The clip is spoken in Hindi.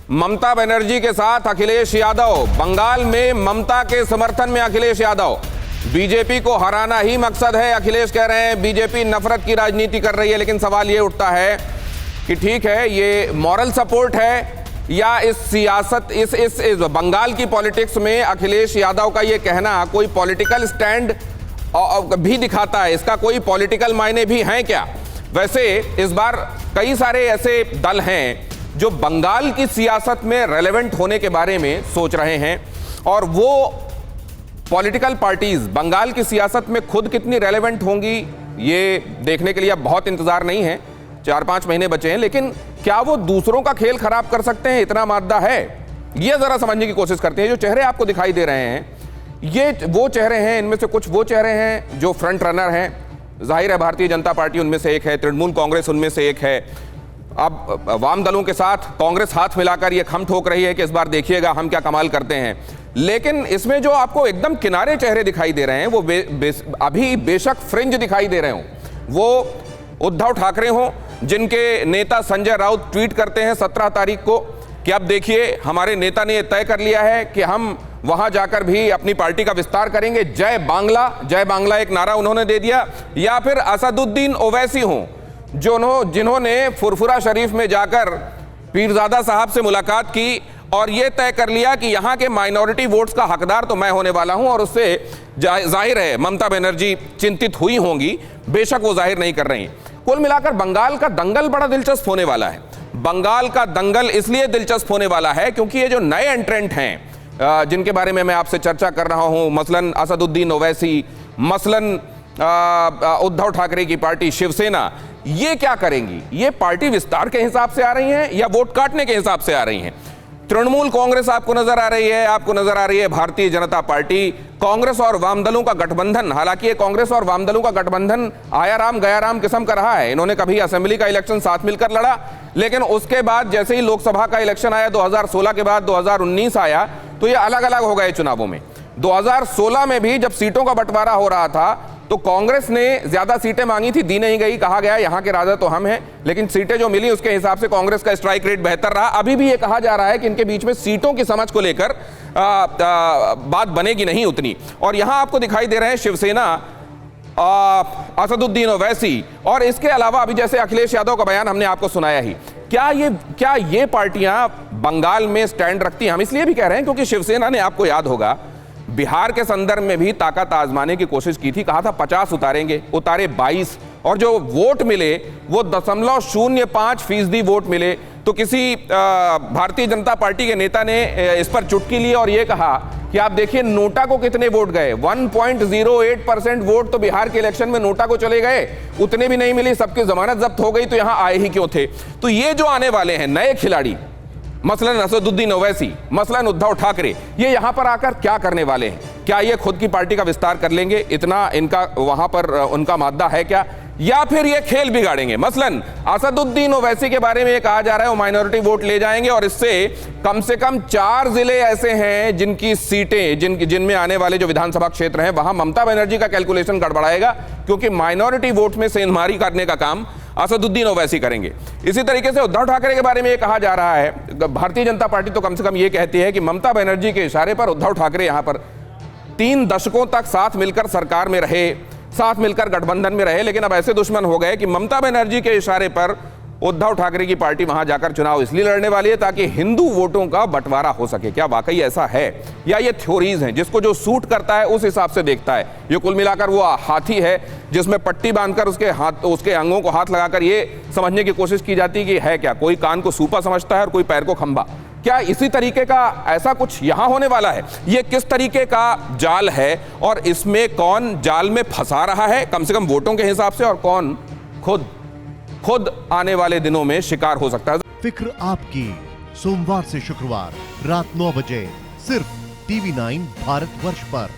ममता बनर्जी के साथ अखिलेश यादव, बंगाल में ममता के समर्थन में अखिलेश यादव। बीजेपी को हराना ही मकसद है, अखिलेश कह रहे हैं। बीजेपी नफरत की राजनीति कर रही है, लेकिन सवाल ये उठता है कि ठीक है, ये मॉरल सपोर्ट है या इस सियासत, इस बंगाल की पॉलिटिक्स में अखिलेश यादव का ये कहना कोई पॉलिटिकल स्टैंड भी दिखाता है? इसका कोई पॉलिटिकल मायने भी हैं क्या? वैसे इस बार कई सारे ऐसे दल हैं जो बंगाल की सियासत में रेलेवेंट होने के बारे में सोच रहे हैं, और वो पॉलिटिकल पार्टीज बंगाल की सियासत में खुद कितनी रेलेवेंट होंगी ये देखने के लिए अब बहुत इंतजार नहीं है। 4-5 महीने बचे हैं, लेकिन क्या वो दूसरों का खेल खराब कर सकते हैं? इतना मादा है, ये जरा समझने की कोशिश करते हैं। जो चेहरे आपको दिखाई दे रहे हैं ये वो चेहरे हैं, इनमें से कुछ वो चेहरे हैं जो फ्रंट रनर हैं। जाहिर है भारतीय जनता पार्टी उनमें से एक है, तृणमूल कांग्रेस उनमें से एक है। अब वाम दलों के साथ कांग्रेस हाथ मिलाकर ये खम ठोक रही है कि इस बार देखिएगा हम क्या कमाल करते हैं। लेकिन इसमें जो आपको एकदम किनारे चेहरे दिखाई दे रहे हैं वो अभी बेशक फ्रिंज दिखाई दे रहे हों, वो उद्धव ठाकरे हों, जिनके नेता संजय राउत ट्वीट करते हैं 17 तारीख को कि अब देखिए हमारे नेता ने यह तय कर लिया है कि हम वहां जाकर भी अपनी पार्टी का विस्तार करेंगे, जय बांग्ला एक नारा उन्होंने दे दिया। या फिर असदुद्दीन ओवैसी हों जिन्होंने फुरफुरा शरीफ में जाकर पीरजादा साहब से मुलाकात की और यह तय कर लिया कि यहां के माइनॉरिटी वोट्स का हकदार तो मैं होने वाला हूं, और उससे जाहिर है ममता बनर्जी चिंतित हुई होंगी, बेशक वो जाहिर नहीं कर रही। कुल मिलाकर बंगाल का दंगल बड़ा दिलचस्प होने वाला है। बंगाल का दंगल इसलिए दिलचस्प होने वाला है क्योंकि ये जो नए एंट्रेंट हैं जिनके बारे में मैं आपसे चर्चा कर रहा हूं, मसलन असदुद्दीन ओवैसी, मसलन उद्धव ठाकरे की पार्टी शिवसेना, ये क्या करेंगी? ये पार्टी विस्तार के हिसाब से आ रही हैं या वोट काटने के हिसाब से आ रही हैं? तृणमूल कांग्रेस आपको नजर आ रही है, आपको नजर आ रही है भारतीय जनता पार्टी, कांग्रेस और वामदलों का गठबंधन। हालांकि ये कांग्रेस और वामदलों का गठबंधन आया राम गया राम किस्म का रहा है। इन्होंने कभी असेंबली का इलेक्शन साथ मिलकर लड़ा, लेकिन उसके बाद जैसे ही लोकसभा का इलेक्शन आया 2016 के बाद 2019 आया तो ये अलग अलग हो गए चुनावों में। 2016 में भी जब सीटों का बंटवारा हो रहा था तो कांग्रेस ने ज्यादा सीटें मांगी थी, दी नहीं गई, कहा गया यहां के राजा तो हम हैं, लेकिन सीटें जो मिली उसके हिसाब से कांग्रेस का स्ट्राइक रेट बेहतर रहा। अभी भी ये कहा जा रहा है कि इनके बीच में सीटों की समझ को लेकर बात बनेगी नहीं उतनी। और यहां आपको दिखाई दे रहे हैं शिवसेना, असदुद्दीन ओवैसी, और इसके अलावा अभी जैसे अखिलेश यादव का बयान हमने आपको सुनाया ही। क्या ये पार्टियां बंगाल में स्टैंड रखती हैं? हम इसलिए भी कह रहे हैं क्योंकि शिवसेना ने, आपको याद होगा, बिहार के संदर्भ में भी ताकत आजमाने की कोशिश की थी, कहा था 50 उतारेंगे, उतारे 22, और जो वोट मिले वो 0.05% वोट मिले। तो किसी भारतीय जनता पार्टी के नेता ने इस पर चुटकी ली और ये कहा कि आप देखिए नोटा को कितने वोट गए, 1.08% वोट तो बिहार के इलेक्शन में नोटा को चले गए, उतने भी नहीं मिली, सबकी जमानत जब्त हो गई, तो यहां आए ही क्यों थे? तो ये जो आने वाले हैं नए खिलाड़ी, मसलन असदुद्दीन ओवैसी, मसलन उद्धव ठाकरे, ये यहां पर आकर क्या करने वाले हैं? क्या ये खुद की पार्टी का विस्तार कर लेंगे? इतना इनका वहां पर उनका मादा है क्या? या फिर ये खेल बिगाड़ेंगे? मसलन असदुद्दीन ओवैसी के बारे में ये कहा जा रहा है वो माइनॉरिटी वोट ले जाएंगे, और इससे कम से कम 4 जिले ऐसे हैं जिनकी सीटें, जिनमें आने वाले जो विधानसभा क्षेत्र हैं वहां ममता बनर्जी का कैलकुलेशन गड़बड़ाएगा, क्योंकि माइनॉरिटी वोट में सेंधमारी करने का काम असदुद्दीन ओवैसी करेंगे। इसी तरीके से उद्धव ठाकरे के बारे में यह कहा जा रहा है, भारतीय जनता पार्टी तो कम से कम यह कहती है कि ममता बनर्जी के इशारे पर उद्धव ठाकरे यहां पर 3 दशकों तक साथ मिलकर सरकार में रहे, साथ मिलकर गठबंधन में रहे, लेकिन अब ऐसे दुश्मन हो गए कि ममता बनर्जी के इशारे पर उद्धव ठाकरे की पार्टी वहां जाकर चुनाव इसलिए लड़ने वाली है ताकि हिंदू वोटों का बंटवारा हो सके। क्या वाकई ऐसा है या ये थ्योरीज हैं? जिसको जो सूट करता है उस हिसाब से देखता है। ये कुल मिलाकर वो हाथी है जिसमें पट्टी बांधकर उसके अंगों को हाथ लगाकर ये समझने की कोशिश की जाती है कि है क्या, कोई कान को सूपा समझता है और कोई पैर को खंबा। क्या इसी तरीके का ऐसा कुछ यहां होने वाला है? ये किस तरीके का जाल है और इसमें कौन जाल में फंसा रहा है कम से कम वोटों के हिसाब से, और कौन खुद आने वाले दिनों में शिकार हो सकता है? फिक्र आपकी, सोमवार से शुक्रवार रात 9 बजे सिर्फ TV9 भारतवर्ष पर।